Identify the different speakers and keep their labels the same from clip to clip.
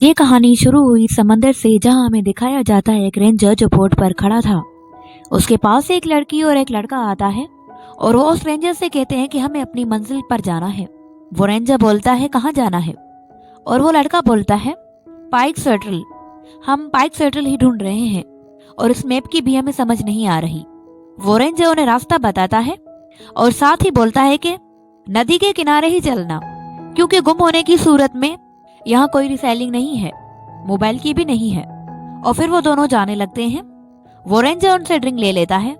Speaker 1: ये कहानी शुरू हुई समंदर से, जहां हमें दिखाया जाता है एक रेंजर जो बोट पर खड़ा था। उसके पास एक लड़की और एक लड़का आता है और वो उस रेंजर से कहते हैं कि हमें अपनी मंजिल पर जाना है। वो रेंजर बोलता है कहाँ जाना है, और वो लड़का बोलता है पाइक सर्टल। हम पाइक सर्टल ही ढूंढ रहे हैं और इस मैप की भी हमें समझ नहीं आ रही। वो रेंजर उन्हें रास्ता बताता है और साथ ही बोलता है कि नदी के किनारे ही चलना, क्योंकि गुम होने की सूरत में यहाँ कोई रिसाइलिंग नहीं है, मोबाइल की भी नहीं है। और फिर वो दोनों जाने लगते हैं। वो रेंजर उनसे ड्रिंक ले लेता है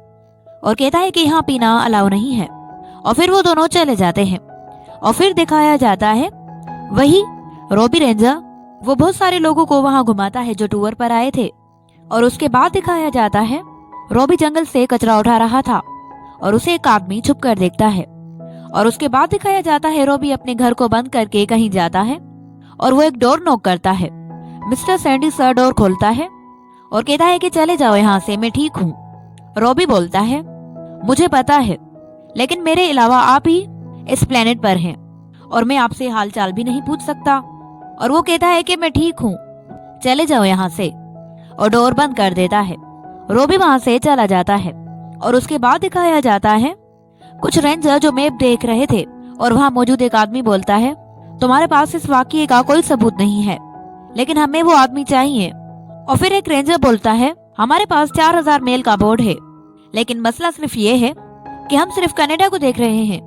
Speaker 1: और कहता है कि यहाँ पीना अलाउ नहीं है, और फिर वो दोनों चले जाते हैं। और फिर दिखाया जाता है वही रॉबी रेंजर, वो बहुत सारे लोगों को वहां घुमाता है जो टूर पर आए थे। और उसके बाद दिखाया जाता है रॉबी जंगल से कचरा उठा रहा था और उसे एक आदमी छुप कर देखता है। और उसके बाद दिखाया जाता है रॉबी अपने घर को बंद करके कहीं जाता है और वो एक डोर नॉक करता है। मिस्टर सैंडी सर डोर खोलता है और कहता है कि चले जाओ यहाँ से, मैं ठीक हूँ। रॉबी बोलता है मुझे पता है, लेकिन मेरे अलावा आप ही इस प्लेनेट पर हैं और मैं आपसे हालचाल भी नहीं पूछ सकता। और वो कहता है कि मैं ठीक हूँ, चले जाओ यहाँ से, और डोर बंद कर देता है। रॉबी वहां से चला जाता है। और उसके बाद दिखाया जाता है कुछ रेंजर जो मैप देख रहे थे, और वहां मौजूद एक आदमी बोलता है तुम्हारे पास इस वाकये का कोई सबूत नहीं है, लेकिन हमें वो आदमी चाहिए। और फिर एक रेंजर बोलता है हमारे पास 4000 मील का बोर्ड है, लेकिन मसला सिर्फ ये है कि हम सिर्फ कनाडा को देख रहे हैं।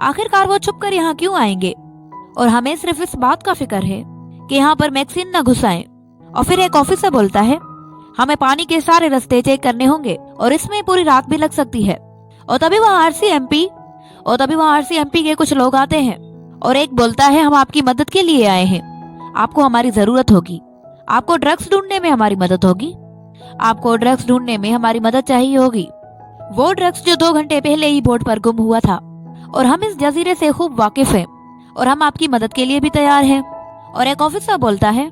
Speaker 1: आखिरकार वो छुप कर यहाँ क्यों आएंगे, और हमें सिर्फ इस बात का फिक्र है कि यहाँ पर मैक्सिन न घुसाएं। और फिर एक ऑफिसर बोलता है हमें पानी के सारे रास्ते चेक करने होंगे और इसमें पूरी रात भी लग सकती है। और तभी वहाँ आरसीएमपी के कुछ लोग आते हैं और एक बोलता है हम आपकी मदद के लिए आए हैं, आपको हमारी जरूरत होगी, आपको ड्रग्स ढूंढने में हमारी मदद होगी, आपको ड्रग्स ढूंढने में हमारी मदद चाहिए होगी। वो ड्रग्स जो 2 घंटे पहले ही बोट पर गुम हुआ था, और हम इस जजीरे से खूब वाकिफ हैं और हम आपकी मदद के लिए भी तैयार हैं। और एक ऑफिसर बोलता है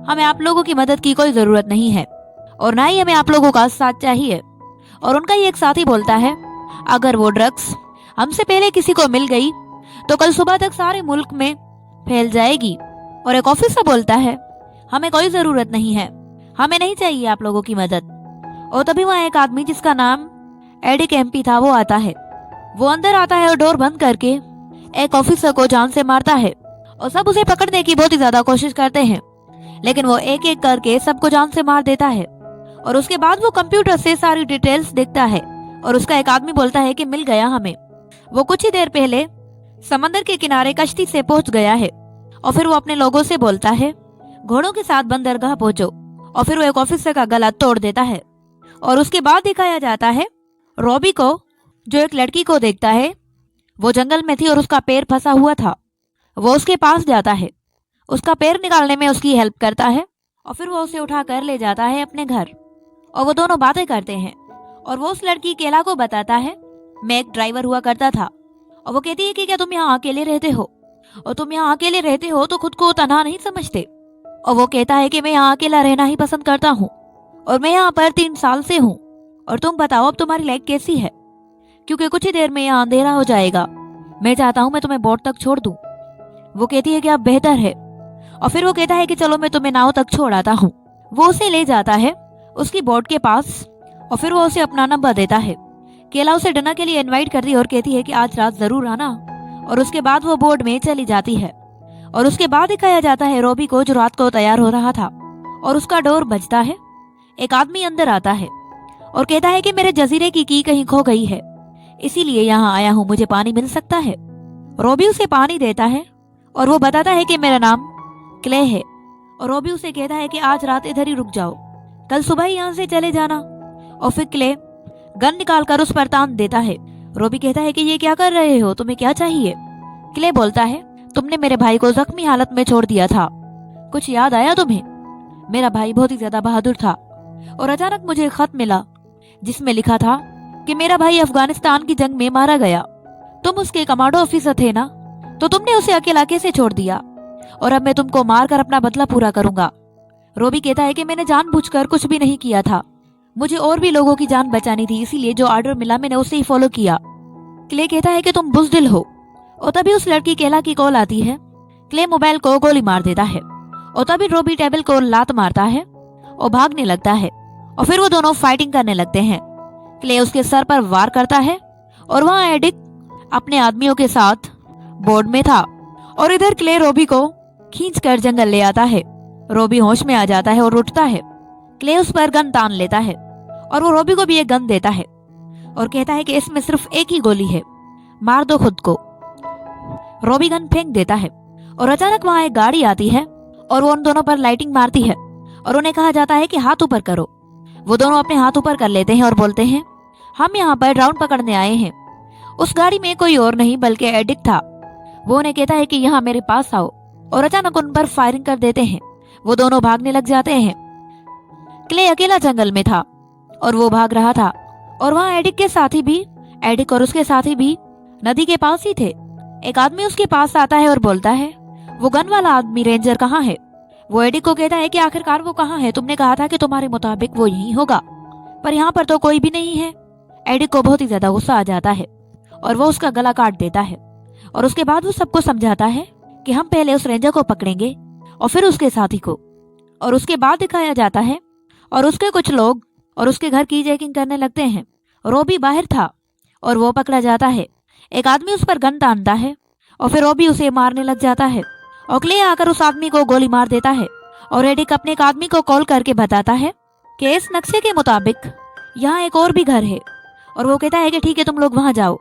Speaker 1: हमें आप लोगों की मदद की कोई जरूरत नहीं है और ना ही हमें आप लोगों का साथ चाहिए। और उनका ही एक साथी बोलता है अगर वो ड्रग्स हमसे पहले किसी को मिल गई तो कल सुबह तक सारे मुल्क में फैल जाएगी। और एक ऑफिसर बोलता है हमें कोई जरूरत नहीं है, हमें नहीं चाहिए आप लोगों की मदद। और तभी वहाँ एक आदमी जिसका नाम एडी कैंपी था वो आता है। वो अंदर आता है और डोर बंद करके एक ऑफिसर को जान से मारता है, और सब उसे पकड़ने की बहुत ही ज्यादा कोशिश करते हैं, लेकिन वो एक एक करके सबको जान से मार देता है। और उसके बाद वो कंप्यूटर से सारी डिटेल्स देखता है और उसका एक आदमी बोलता है कि मिल गया हमें, वो कुछ ही देर पहले समंदर के किनारे कश्ती से पहुंच गया है। और फिर वो अपने लोगों से बोलता है घोड़ों के साथ बंदरगाह पहुंचो। और फिर वो एक ऑफिसर का गला तोड़ देता है। और उसके बाद दिखाया जाता है रॉबी को, जो एक लड़की को देखता है, वो जंगल में थी और उसका पैर फंसा हुआ था। वो उसके पास जाता है, उसका पैर निकालने में उसकी हेल्प करता है, और फिर वो उसे उठा कर ले जाता है अपने घर। और वो दोनों बातें करते हैं, और वो उस लड़की केला को बताता है मैं एक ड्राइवर हुआ करता था। और वो कहती है कि क्या तुम यहाँ अकेले रहते हो, और तुम यहाँ अकेले रहते हो तो खुद को तन्हा नहीं समझते। और वो कहता है कि मैं यहाँ अकेला रहना ही पसंद करता हूँ, और मैं यहाँ पर 3 साल से हूँ, और तुम बताओ अब तुम्हारी लाइफ कैसी है, क्योंकि कुछ ही देर में यहाँ अंधेरा हो जाएगा, मैं चाहता हूँ मैं तुम्हें बोट तक छोड़ दूँ। वो कहती है कि अब बेहतर है। और फिर वो कहता है कि चलो मैं तुम्हें नाव तक छोड़ आता हूँ। वो उसे ले जाता है उसकी बोट के पास, और फिर वो उसे अपना नंबर देता है। केला उसे डिनर के लिए इनवाइट करती है और कहती है कि आज रात जरूर आना। और उसके बाद वो बोट में चली जाती है। और उसके बाद दिखाया जाता है रॉबी को, जो रात को तैयार हो रहा था, और उसका डोर बजता है। एक आदमी अंदर आता है और कहता है कि मेरे जजीरे की कहीं खो गई है, इसीलिए यहाँ आया हूँ, मुझे पानी मिल सकता है। रॉबी उसे पानी देता है और वो बताता है कि मेरा नाम क्ले है। और रॉबी उसे कहता है कि आज रात इधर ही रुक जाओ, कल सुबह ही यहाँ से चले जाना। और फिर क्ले गन निकालकर उस पर तान देता है। रॉबी कहता है कि ये क्या कर रहे हो, तुम्हें क्या चाहिए। क्ले बोलता है तुमने मेरे भाई को जख्मी हालत में छोड़ दिया था, कुछ याद आया तुम्हें? मेरा भाई बहुत ही ज्यादा बहादुर था, और अचानक मुझे एक खत मिला जिसमें लिखा था कि मेरा भाई अफगानिस्तान की जंग में मारा गया। तुम उसके कमांडो ऑफिसर थे ना, तो तुमने उसे अकेला कैसे छोड़ दिया, और अब मैं तुमको मारकर अपना बदला पूरा करूंगा। रॉबी कहता है कि मैंने जानबूझकर कुछ भी नहीं किया था, मुझे और भी लोगों की जान बचानी थी, इसीलिए जो ऑर्डर मिला मैंने उसे ही फॉलो किया। क्ले कहता है कि तुम बुज़दिल हो। और तभी उस लड़की केला की कॉल आती है। क्ले मोबाइल को गोली मार देता है और तभी रोबी टेबल को लात मारता है और भागने लगता है और फिर वो दोनों फाइटिंग करने लगते हैं। क्ले उसके सर पर वार करता है और वहाँ एडिक अपने आदमियों के साथ बोर्ड में था और इधर क्ले रोबी को खींच कर जंगल ले आता है। रोबी होश में आ जाता है और उठता है। क्ले उस पर गन तान लेता है और वो रोबी को भी एक गन देता है और कहता है कि इसमें सिर्फ एक ही गोली है, मार दो खुद को। रोबी गन फेंक देता है और अचानक वहाँ एक गाड़ी आती है और वो उन दोनों पर लाइटिंग मारती है और उन्हें कहा जाता है कि हाथ ऊपर करो। वो दोनों अपने हाथ ऊपर कर लेते हैं और बोलते हैं हम यहाँ पर राउंड पकड़ने आए हैं। उस गाड़ी में कोई और नहीं बल्कि एडिक था। वो उन्हें कहता है कि यहाँ मेरे पास आओ और अचानक उन पर फायरिंग कर देते हैं। वो दोनों भागने लग जाते हैं। क्ले अकेला जंगल में था और वो भाग रहा था और वहाँ एडिक और उसके साथी भी नदी के पास ही थे। एक आदमी उसके पास आता है और बोलता है वो गन वाला आदमी रेंजर कहाँ है। वो एडिक को कहता है कि आखिरकार वो कहाँ है, तुमने कहा था कि तुम्हारे मुताबिक वो यहीं होगा, पर यहाँ पर तो कोई भी नहीं है। एडिक को बहुत ही ज्यादा गुस्सा आ जाता है और वो उसका गला काट देता है और उसके बाद वो सबको समझाता है कि हम पहले उस रेंजर को पकड़ेंगे और फिर उसके साथी को। और उसके बाद दिखाया जाता है और उसके कुछ लोग और उसके घर की चेकिंग करने लगते हैं। रोबी बाहर था और वो पकड़ा जाता है। एक आदमी उस पर गन तानता है और फिर रोबी उसे मारने लग जाता है और क्ले आकर उस आदमी को गोली मार देता है और एडिक अपने एक आदमी को कॉल करके बताता है कि इस नक्शे के मुताबिक यहाँ एक और भी घर है। और वो कहता है कि ठीक है तुम लोग वहां जाओ,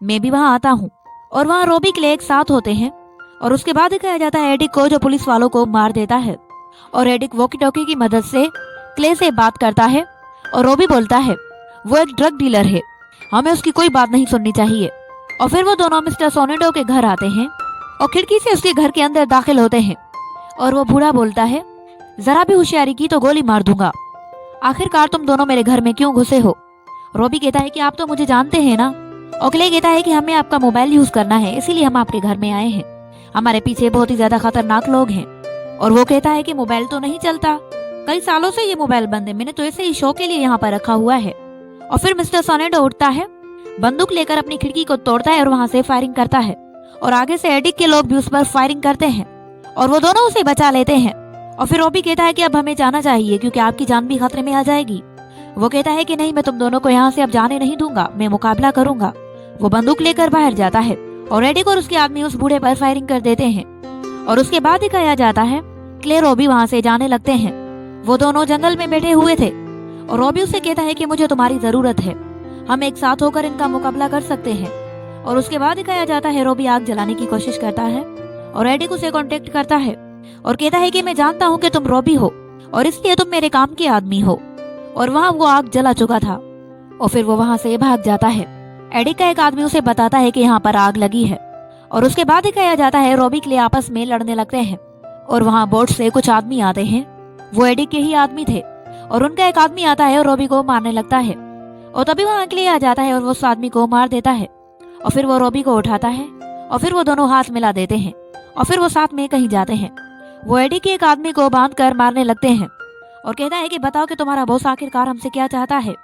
Speaker 1: मैं भी वहां आता हूँ। और वहाँ रोबी क्ले एक साथ होते हैं और उसके बाद दिखाया जाता है एडिक को जो पुलिस वालों को मार देता है। और एडिक वॉकी टॉकी की मदद से क्ले से बात करता है और रोबी बोलता है वो एक ड्रग डीलर है, हमें उसकी कोई बात नहीं सुननी चाहिए। और फिर वो दोनों मिस्टर सोनेडो के घर आते हैं और खिड़की से उसके घर के अंदर दाखिल होते हैं और वो बूढ़ा बोलता है जरा भी होशियारी की तो गोली मार दूंगा, आखिरकार तुम दोनों मेरे घर में क्यों घुसे हो। रोबी कहता है कि आप तो मुझे जानते हैं ना। और क्ले कहता है कि हमें आपका मोबाइल यूज करना है इसीलिए हम आपके घर में आए हैं, हमारे पीछे बहुत ही ज्यादा खतरनाक लोग हैं। और वो कहता है कि मोबाइल तो नहीं चलता, कई सालों से ये मोबाइल बंद है, मैंने तो ऐसे ही शो के लिए यहाँ पर रखा हुआ है। और फिर मिस्टर सोनेडो उठता है, बंदूक लेकर अपनी खिड़की को तोड़ता है और वहाँ से फायरिंग करता है और आगे से एडिक के लोग भी उस पर फायरिंग करते हैं और वो दोनों उसे बचा लेते हैं। और फिर रोबी कहता है कि अब हमें जाना चाहिए क्योंकि आपकी जान भी खतरे में आ जाएगी। वो कहता है कि नहीं, मैं तुम दोनों को यहाँ से अब जाने नहीं दूंगा, मैं मुकाबला करूंगा। वो बंदूक लेकर बाहर जाता है और एडिक और उसके आदमी उस बूढ़े पर फायरिंग कर देते हैं। और उसके बाद दिखाया जाता है क्ले रोबी वहाँ से जाने लगते हैं। वो दोनों जंगल में बैठे हुए थे और रोबी उसे कहता है कि मुझे तुम्हारी जरूरत है, हम एक साथ होकर इनका मुकाबला कर सकते हैं। और उसके बाद दिखाया जाता है रोबी आग जलाने की कोशिश करता है और एडिक उसे कांटेक्ट करता है और कहता है कि मैं जानता हूँ कि तुम रोबी हो और इसलिए तुम मेरे काम के आदमी हो। और वहाँ वो आग जला चुका था और फिर वो वहाँ से भाग जाता है। एडिक का एक आदमी उसे बताता है कि यहाँ पर आग लगी है। और उसके बाद दिखाया जाता है रोबी के लिए आपस में लड़ने लगते हैं और वहाँ बोट से कुछ आदमी आते हैं, वो एडिक के ही आदमी थे और उनका एक आदमी आता है और रोबी को मारने लगता है। और तभी वहाँ क्ले आ जाता है और वो उस आदमी को मार देता है और फिर वो रोबी को उठाता है और फिर वो दोनों हाथ मिला देते हैं और फिर वो साथ में कहीं जाते हैं। वो एडिक के एक आदमी को बांध कर मारने लगते हैं और कहता है कि बताओ कि तुम्हारा बॉस आखिरकार हमसे क्या चाहता है।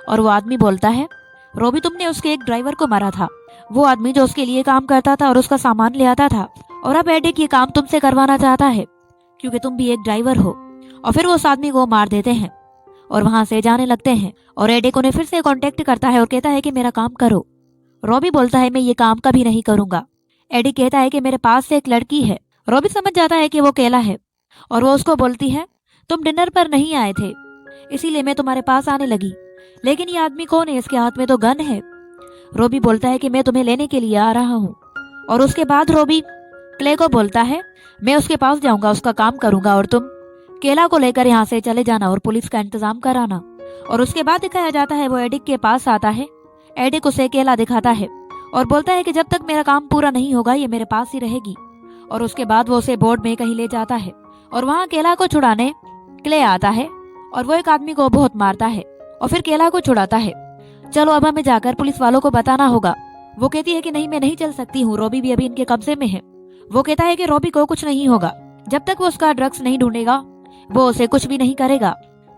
Speaker 1: और वो आदमी बोलता है रोबी तुमने उसके एक ड्राइवर को मारा था, वो आदमी जो उसके लिए काम करता था और उसका सामान ले आता था, और अब एडिक ये काम तुमसे करवाना चाहता है क्योंकि तुम भी एक ड्राइवर हो। और फिर वो उस आदमी को मार देते हैं और वहां से जाने लगते हैं। और एडिक उन्हें फिर से कांटेक्ट करता है और कहता है कि मेरा काम करो। रोबी बोलता है मैं ये काम कभी नहीं करूंगा। एडिक कहता है कि मेरे पास से एक लड़की है। रोबी समझ जाता है कि वो केला है और वो उसको बोलती है तुम डिनर पर नहीं आए थे इसीलिए मैं तुम्हारे पास आने लगी, लेकिन ये आदमी कौन है, इसके हाथ में तो गन है। रोबी बोलता है कि मैं तुम्हें लेने के लिए आ रहा हूँ। और उसके बाद रोबी क्ले को बोलता है मैं उसके पास जाऊंगा, उसका काम करूंगा और तुम केला को लेकर यहाँ से चले जाना और पुलिस का इंतजाम कराना। और उसके बाद दिखाया जाता है वो एडिक के पास आता है। एडिक उसे केला दिखाता है और बोलता है कि जब तक मेरा काम पूरा नहीं होगा ये मेरे पास ही रहेगी। और उसके बाद वो उसे बोर्ड में कहीं ले जाता है और वहाँ केला को छुड़ाने क्ले आता है और वो एक आदमी को बहुत मारता है और फिर केला को छुड़ाता है। चलो अब हमें जाकर पुलिस वालों को बताना होगा। वो कहती है कि नहीं मैं नहीं चल सकती हूँ, रोबी भी अभी इनके कब्जे में है। वो कहता है कि रोबी को कुछ नहीं होगा, जब तक वो उसका ड्रग्स नहीं ढूंढेगा वो उसे कुछ भी नहीं करेगा।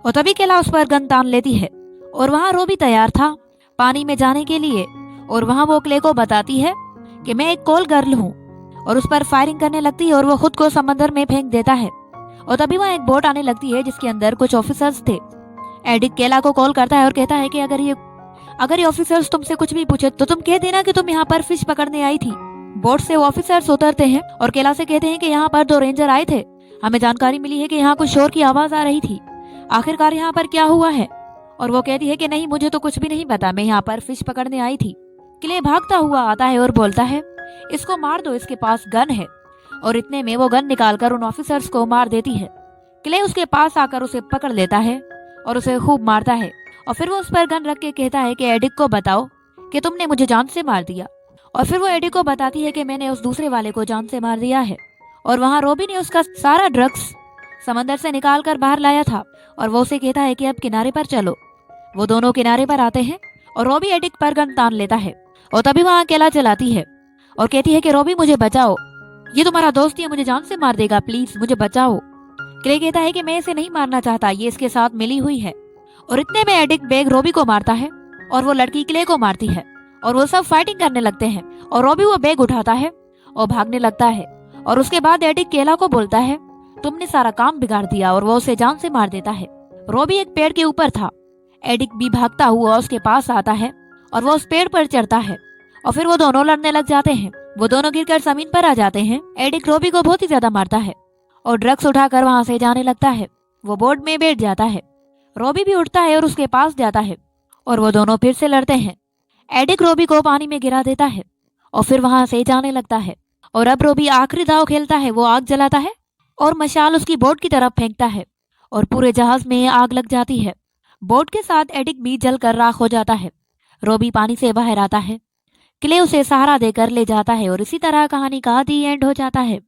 Speaker 1: और तभी केला उस पर गन तान लेती है और वहाँ रोबी तैयार था पानी में जाने के लिए। और वहाँ वो क्ले को बताती है कि मैं एक कॉल गर्ल हूँ और उस पर फायरिंग करने लगती है और वो खुद को समंदर में फेंक देता है। और तभी वहाँ एक बोट आने लगती है जिसके अंदर कुछ ऑफिसर्स थे। एडिक केला को कॉल करता है और कहता है कि अगर ये ऑफिसर्स तुमसे कुछ भी पूछे तो तुम कह देना कि तुम यहाँ पर फिश पकड़ने आई थी। बोट से वो ऑफिसर्स उतरते हैं और केला से कहते हैं कि यहाँ पर 2 रेंजर आए थे, हमें जानकारी मिली है कि यहाँ कुछ शोर की आवाज आ रही थी, आखिरकार यहाँ पर क्या हुआ है। और वो कहती है कि नहीं, मुझे तो कुछ भी नहीं पता, मैं यहाँ पर फिश पकड़ने आई थी। क्ले भागता हुआ आता है और बोलता है इसको मार दो, इसके पास गन है। और इतने में वो गन निकालकर उन ऑफिसर्स को मार देती है। क्ले उसके पास आकर उसे पकड़ लेता है और उसे खूब मारता है और फिर वो उस पर गन रख के कहता है कि एडिक को बताओ कि तुमने मुझे जान से मार दिया। और फिर वो एडिक को बताती है कि मैंने उस दूसरे वाले को जान से मार दिया है और वहाँ रोबी ने उसका सारा ड्रग्स समंदर से निकाल कर बाहर लाया था। और वो उसे कहता है कि अब किनारे पर चलो। वो दोनों किनारे पर आते हैं और रोबी एडिक पर गन तान लेता है और तभी वहाँ केला चलाती है और कहती है कि रोबी मुझे बचाओ, ये तुम्हारा दोस्त है, मुझे जान से मार देगा, प्लीज मुझे बचाओ। क्ले कहता है कि मैं इसे नहीं मारना चाहता, ये इसके साथ मिली हुई है। और इतने में एडिक बैग रोबी को मारता है और वो लड़की क्ले को मारती है और वो सब फाइटिंग करने लगते हैं और रोबी वो बैग उठाता है और भागने लगता है। और उसके बाद एडिक केला को बोलता है तुमने सारा काम बिगाड़ दिया और वो उसे जान से मार देता है। रोबी एक पेड़ के ऊपर था, एडिक भी भागता हुआ उसके पास आता है और वो उस पेड़ पर चढ़ता है और फिर वो दोनों लड़ने लग जाते हैं। वो दोनों गिरकर जमीन पर आ जाते हैं। एडिक रोबी को बहुत ही ज्यादा मारता है और ड्रग्स उठाकर वहां से जाने लगता है। वो बोर्ड में बैठ जाता है, रोबी भी उठता है और उसके पास जाता है और वो दोनों फिर से लड़ते हैं। एडिक रोबी को पानी में गिरा देता है और फिर वहां से जाने लगता है। और अब रोबी आखिरी दाव खेलता है, वो आग जलाता है और मशाल उसकी बोट की तरफ फेंकता है और पूरे जहाज में आग लग जाती है। बोट के साथ एडिक भी जलकर राख हो जाता है। रोबी पानी से बाहर आता है, क्ले उसे सहारा देकर ले जाता है और इसी तरह कहानी का दी एंड हो जाता है।